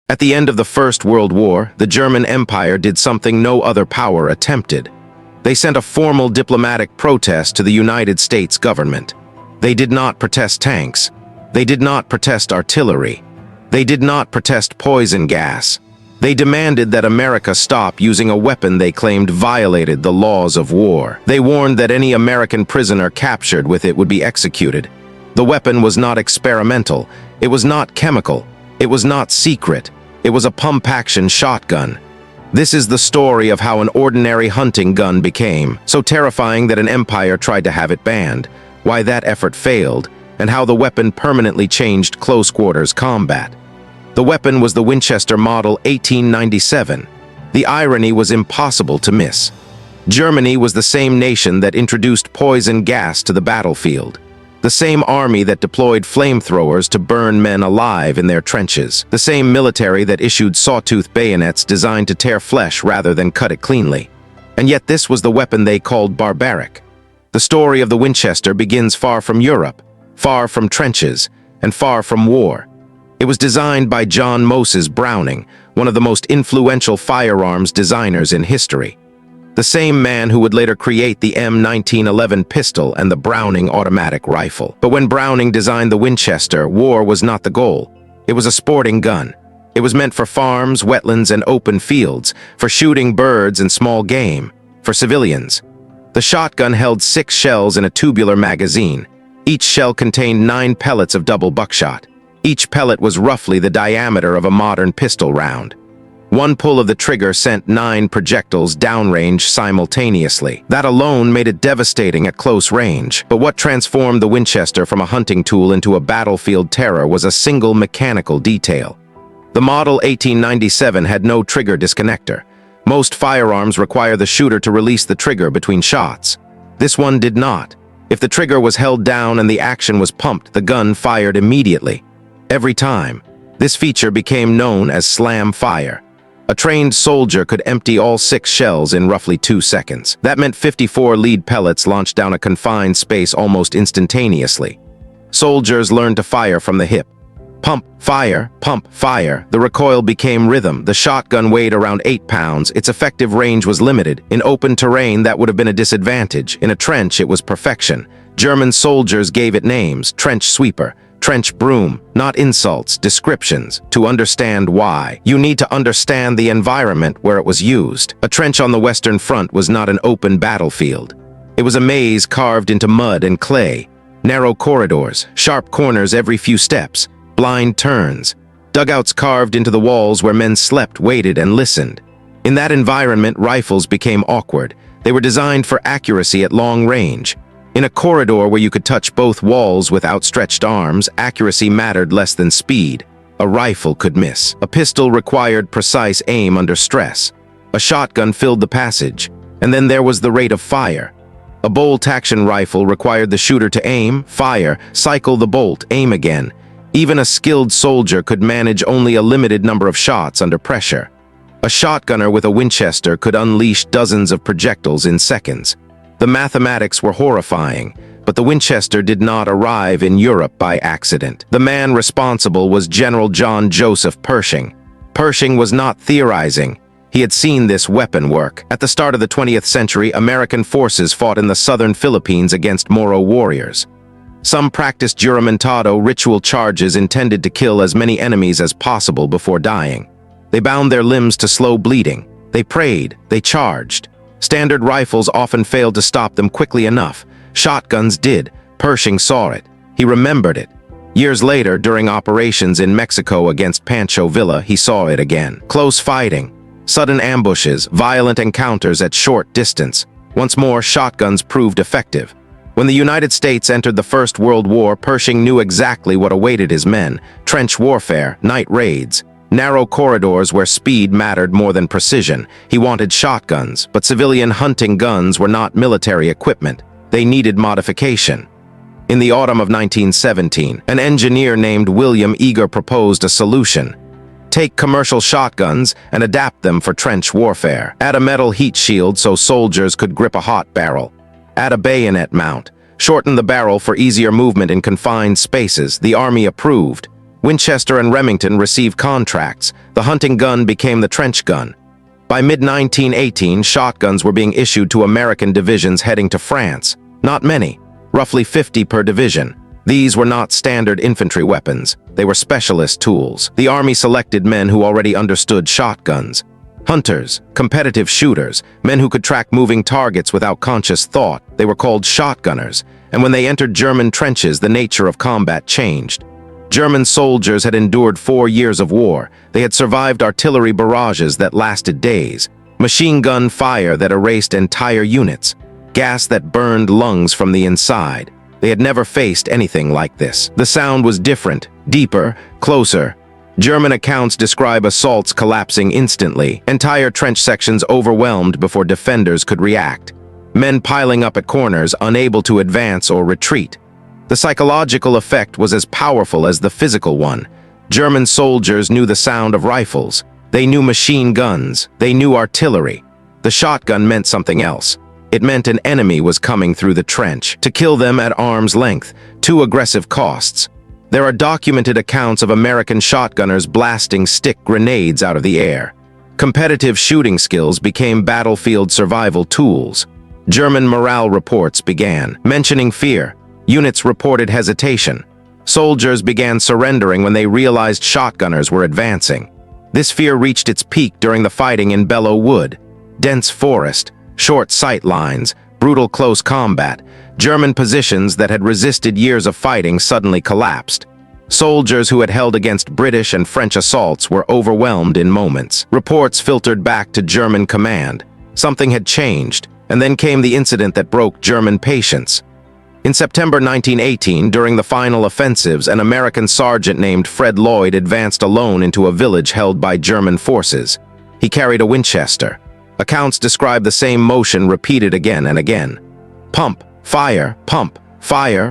At the end of the First World War, the German Empire did something no other power attempted. They sent a formal diplomatic protest to the United States government. They did not protest tanks. They did not protest artillery. They did not protest poison gas. They demanded that America stop using a weapon they claimed violated the laws of war. They warned that any American prisoner captured with it would be executed. The weapon was not experimental. It was not chemical. It was not secret. It was a pump-action shotgun. This is the story of how an ordinary hunting gun became so terrifying that an empire tried to have it banned, why that effort failed, and how the weapon permanently changed close-quarters combat. The weapon was the Winchester Model 1897. The irony was impossible to miss. Germany was the same nation that introduced poison gas to the battlefield. The same army that deployed flamethrowers to burn men alive in their trenches. The same military that issued sawtooth bayonets designed to tear flesh rather than cut it cleanly. And yet this was the weapon they called barbaric. The story of the Winchester begins far from Europe, far from trenches, and far from war. It was designed by John Moses Browning, one of the most influential firearms designers in history. The same man who would later create the M1911 pistol and the Browning automatic rifle. But when Browning designed the Winchester, war was not the goal. It was a sporting gun. It was meant for farms, wetlands, and open fields, for shooting birds and small game, for civilians. The shotgun held 6 shells in a tubular magazine. Each shell contained 9 pellets of double buckshot. Each pellet was roughly the diameter of a modern pistol round. One pull of the trigger sent 9 projectiles downrange simultaneously. That alone made it devastating at close range. But what transformed the Winchester from a hunting tool into a battlefield terror was a single mechanical detail. The Model 1897 had no trigger disconnector. Most firearms require the shooter to release the trigger between shots. This one did not. If the trigger was held down and the action was pumped, the gun fired immediately. Every time. This feature became known as slam fire. A trained soldier could empty all 6 shells in roughly 2 seconds. That meant 54 lead pellets launched down a confined space almost instantaneously. Soldiers learned to fire from the hip. Pump, fire, pump, fire. The recoil became rhythm. The shotgun weighed around 8 pounds. Its effective range was limited. In open terrain, that would have been a disadvantage. In a trench, it was perfection. German soldiers gave it names: trench sweeper, trench broom, not insults, descriptions. To understand why, you need to understand the environment where it was used. A trench on the Western Front was not an open battlefield. It was a maze carved into mud and clay. Narrow corridors, sharp corners every few steps, blind turns. Dugouts carved into the walls where men slept, waited, and listened. In that environment, rifles became awkward. They were designed for accuracy at long range. In a corridor where you could touch both walls with outstretched arms, accuracy mattered less than speed. A rifle could miss. A pistol required precise aim under stress. A shotgun filled the passage. And then there was the rate of fire. A bolt-action rifle required the shooter to aim, fire, cycle the bolt, aim again. Even a skilled soldier could manage only a limited number of shots under pressure. A shotgunner with a Winchester could unleash dozens of projectiles in seconds. The mathematics were horrifying, but the Winchester did not arrive in Europe by accident. The man responsible was General John Joseph Pershing. Pershing was not theorizing. He had seen this weapon work. At the start of the 20th century, American forces fought in the southern Philippines against Moro warriors. Some practiced juramentado, ritual charges intended to kill as many enemies as possible before dying. They bound their limbs to slow bleeding. They prayed. They charged. Standard rifles often failed to stop them quickly enough. Shotguns did. Pershing saw it. He remembered it. Years later, during operations in Mexico against Pancho Villa, he saw it again. Close fighting, sudden ambushes, violent encounters at short distance. Once more, shotguns proved effective. When the United States entered the First World War, Pershing knew exactly what awaited his men: trench warfare, night raids, narrow corridors where speed mattered more than precision. He wanted shotguns, but civilian hunting guns were not military equipment. They needed modification. In the autumn of 1917, an engineer named William Eager proposed a solution. Take commercial shotguns and adapt them for trench warfare. Add a metal heat shield so soldiers could grip a hot barrel. Add a bayonet mount. Shorten the barrel for easier movement in confined spaces. The Army approved. Winchester and Remington received contracts. The hunting gun became the trench gun. By mid-1918, shotguns were being issued to American divisions heading to France. Not many, roughly 50 per division. These were not standard infantry weapons. They were specialist tools. The Army selected men who already understood shotguns. Hunters, competitive shooters, men who could track moving targets without conscious thought. They were called shotgunners, and when they entered German trenches, the nature of combat changed. German soldiers had endured 4 years of war. They had survived artillery barrages that lasted days, machine gun fire that erased entire units, gas that burned lungs from the inside. They had never faced anything like this. The sound was different, deeper, closer. German accounts describe assaults collapsing instantly, entire trench sections overwhelmed before defenders could react, men piling up at corners, unable to advance or retreat. The psychological effect was as powerful as the physical one. German soldiers knew the sound of rifles. They knew machine guns. They knew artillery. The shotgun meant something else. It meant an enemy was coming through the trench, to kill them at arm's length, too aggressive costs. There are documented accounts of American shotgunners blasting stick grenades out of the air. Competitive shooting skills became battlefield survival tools. German morale reports began, mentioning fear. Units reported hesitation. Soldiers began surrendering when they realized shotgunners were advancing. This fear reached its peak during the fighting in Belleau Wood. Dense forest, short sight lines, brutal close combat. German positions that had resisted years of fighting suddenly collapsed. Soldiers who had held against British and French assaults were overwhelmed in moments. Reports filtered back to German command. Something had changed, and then came the incident that broke German patience. In September 1918, during the final offensives, an American sergeant named Fred Lloyd advanced alone into a village held by German forces. He carried a Winchester. Accounts describe the same motion repeated again and again. Pump, fire,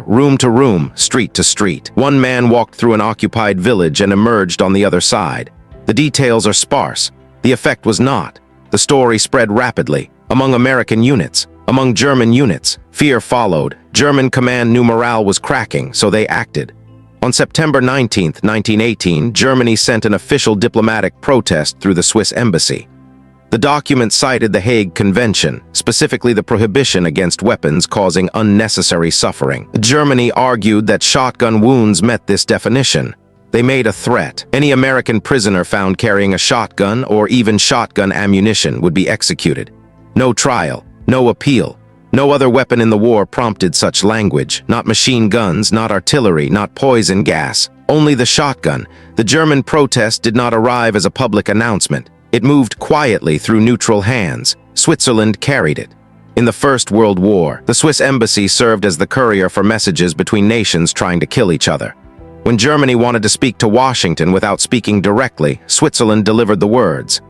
room to room, street to street. One man walked through an occupied village and emerged on the other side. The details are sparse. The effect was not. The story spread rapidly. Among American units, among German units, fear followed. German command knew morale was cracking, so they acted. On September 19, 1918, Germany sent an official diplomatic protest through the Swiss embassy. The document cited the Hague Convention, specifically the prohibition against weapons causing unnecessary suffering. Germany argued that shotgun wounds met this definition. They made a threat. Any American prisoner found carrying a shotgun or even shotgun ammunition would be executed. No trial, no appeal. No other weapon in the war prompted such language. Not machine guns, not artillery, not poison gas. Only the shotgun. The German protest did not arrive as a public announcement. It moved quietly through neutral hands. Switzerland carried it. In the First World War, the Swiss embassy served as the courier for messages between nations trying to kill each other. When Germany wanted to speak to Washington without speaking directly, Switzerland delivered the words.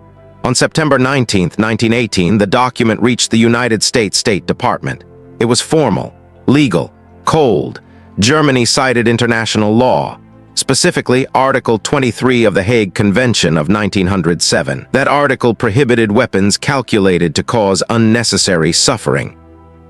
On September 19, 1918, the document reached the United States State Department. It was formal, legal, cold. Germany cited international law. Specifically, Article 23 of the Hague Convention of 1907. That article prohibited weapons calculated to cause unnecessary suffering.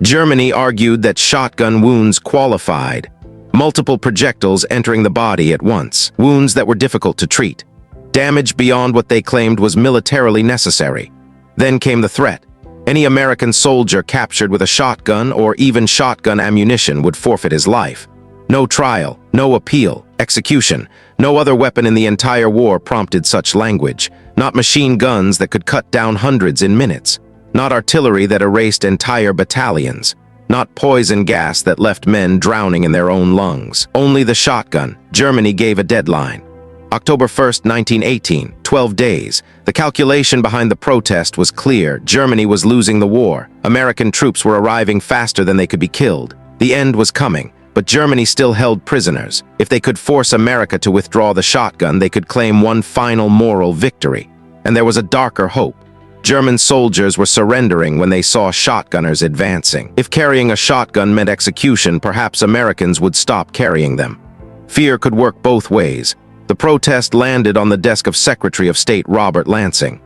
Germany argued that shotgun wounds qualified. Multiple projectiles entering the body at once. Wounds that were difficult to treat. Damage beyond what they claimed was militarily necessary. Then came the threat. Any American soldier captured with a shotgun or even shotgun ammunition would forfeit his life. No trial, no appeal, execution. No other weapon in the entire war prompted such language. Not machine guns that could cut down hundreds in minutes. Not artillery that erased entire battalions. Not poison gas that left men drowning in their own lungs. Only the shotgun. Germany gave a deadline. October 1, 1918, 12 days. The calculation behind the protest was clear. Germany was losing the war. American troops were arriving faster than they could be killed. The end was coming. But Germany still held prisoners. If they could force America to withdraw the shotgun, they could claim one final moral victory. And there was a darker hope. German soldiers were surrendering when they saw shotgunners advancing. If carrying a shotgun meant execution, perhaps Americans would stop carrying them. Fear could work both ways. The protest landed on the desk of Secretary of State Robert Lansing.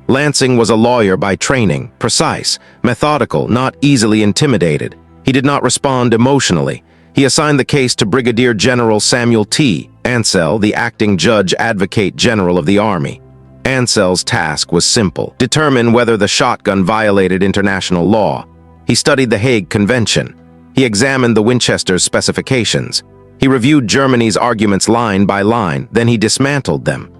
Lansing was a lawyer by training, precise, methodical, not easily intimidated. He did not respond emotionally. He assigned the case to Brigadier General Samuel T. Ansel, the acting Judge Advocate General of the Army. Ansel's task was simple: determine whether the shotgun violated international law. He studied the Hague Convention. He examined the Winchester's specifications. He reviewed Germany's arguments line by line, then he dismantled them.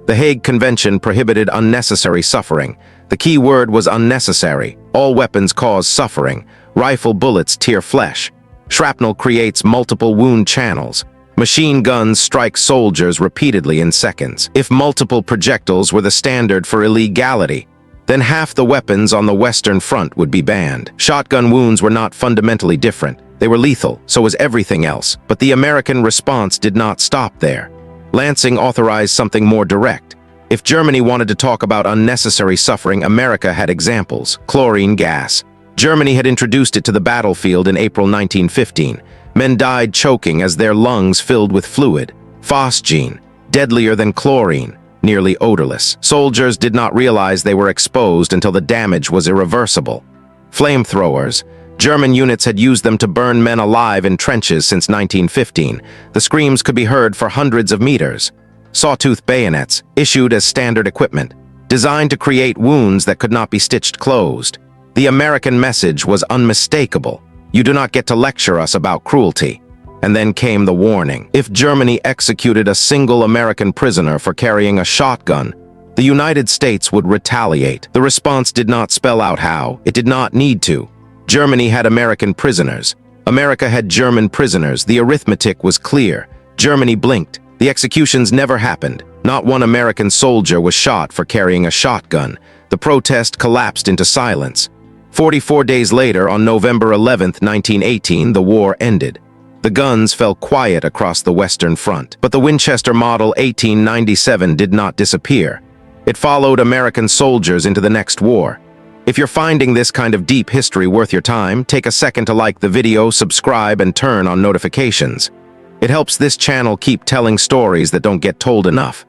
The Hague Convention prohibited unnecessary suffering. The key word was unnecessary. All weapons cause suffering. Rifle bullets tear flesh. Shrapnel creates multiple wound channels. Machine guns strike soldiers repeatedly in seconds. If multiple projectiles were the standard for illegality, then half the weapons on the Western Front would be banned. Shotgun wounds were not fundamentally different. They were lethal, so was everything else. But the American response did not stop there. Lansing authorized something more direct. If Germany wanted to talk about unnecessary suffering, America had examples. Chlorine gas. Germany had introduced it to the battlefield in April 1915. Men died choking as their lungs filled with fluid. Phosgene, deadlier than chlorine, nearly odorless. Soldiers did not realize they were exposed until the damage was irreversible. Flamethrowers. German units had used them to burn men alive in trenches since 1915. The screams could be heard for hundreds of meters. Sawtooth bayonets, issued as standard equipment, designed to create wounds that could not be stitched closed. The American message was unmistakable. You do not get to lecture us about cruelty. And then came the warning. If Germany executed a single American prisoner for carrying a shotgun, the United States would retaliate. The response did not spell out how. It did not need to. Germany had American prisoners. America had German prisoners. The arithmetic was clear. Germany blinked. The executions never happened. Not one American soldier was shot for carrying a shotgun. The protest collapsed into silence. 44 days later, on November 11, 1918, the war ended. The guns fell quiet across the Western Front. But the Winchester Model 1897 did not disappear. It followed American soldiers into the next war. If you're finding this kind of deep history worth your time, take a second to like the video, subscribe, and turn on notifications. It helps this channel keep telling stories that don't get told enough.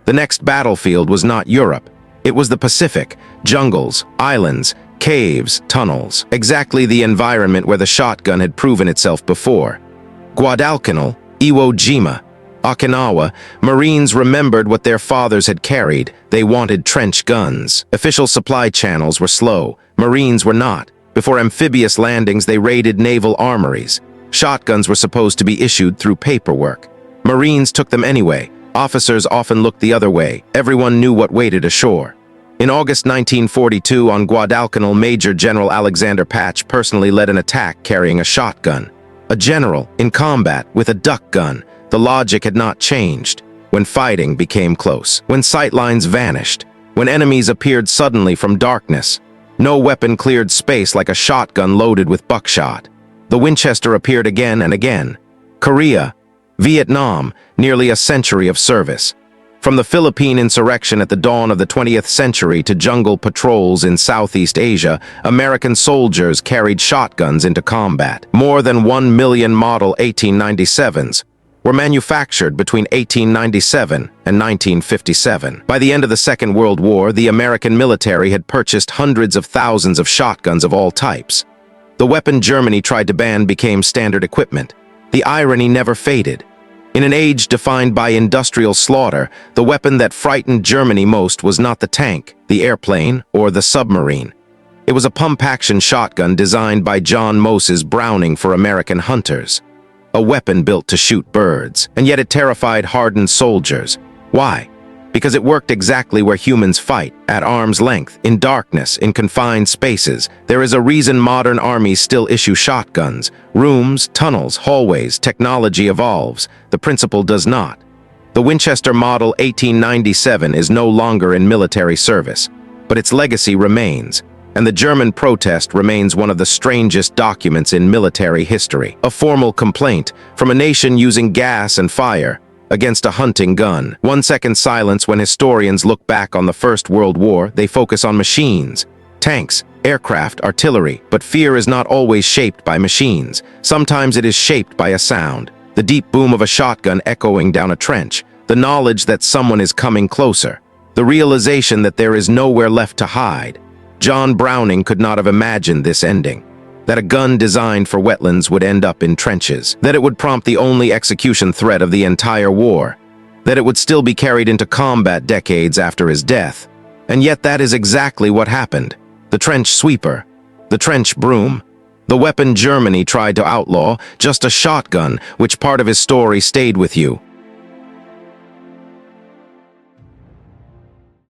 The next battlefield was not Europe. It was the Pacific, jungles, islands, caves, tunnels, exactly the environment where the shotgun had proven itself before. Guadalcanal, Iwo Jima, Okinawa, Marines remembered what their fathers had carried. They wanted trench guns. Official supply channels were slow. Marines were not. Before amphibious landings, they raided naval armories. Shotguns were supposed to be issued through paperwork. Marines took them anyway. Officers often looked the other way. Everyone knew what waited ashore. In August 1942, on Guadalcanal, Major General Alexander Patch personally led an attack carrying a shotgun. A general, in combat, with a duck gun. The logic had not changed. When fighting became close. When sightlines vanished. When enemies appeared suddenly from darkness. No weapon cleared space like a shotgun loaded with buckshot. The Winchester appeared again and again. Korea, Vietnam, nearly a century of service. From the Philippine insurrection at the dawn of the 20th century to jungle patrols in Southeast Asia, American soldiers carried shotguns into combat. More than 1 million Model 1897s were manufactured between 1897 and 1957. By the end of the Second World War, the American military had purchased hundreds of thousands of shotguns of all types. The weapon Germany tried to ban became standard equipment. The irony never faded. In an age defined by industrial slaughter, the weapon that frightened Germany most was not the tank, the airplane, or the submarine. It was a pump-action shotgun designed by John Moses Browning for American hunters. A weapon built to shoot birds, and yet it terrified hardened soldiers. Why? Because it worked exactly where humans fight, at arm's length, in darkness, in confined spaces. There is a reason modern armies still issue shotguns. Rooms, tunnels, hallways, technology evolves. The principle does not. The Winchester Model 1897 is no longer in military service, but its legacy remains, and the German protest remains one of the strangest documents in military history. A formal complaint from a nation using gas and fire against a hunting gun. 1 second silence when historians look back on the First World War. They focus on machines, tanks, aircraft, artillery, but fear is not always shaped by machines. Sometimes it is shaped by a sound, the deep boom of a shotgun echoing down a trench, the knowledge that someone is coming closer, the realization that there is nowhere left to hide. John Browning could not have imagined this ending. that a gun designed for wetlands would end up in trenches, that it would prompt the only execution threat of the entire war, that it would still be carried into combat decades after his death. And yet that is exactly what happened. The trench sweeper, the trench broom, the weapon Germany tried to outlaw, just a shotgun, which part of his story stayed with you.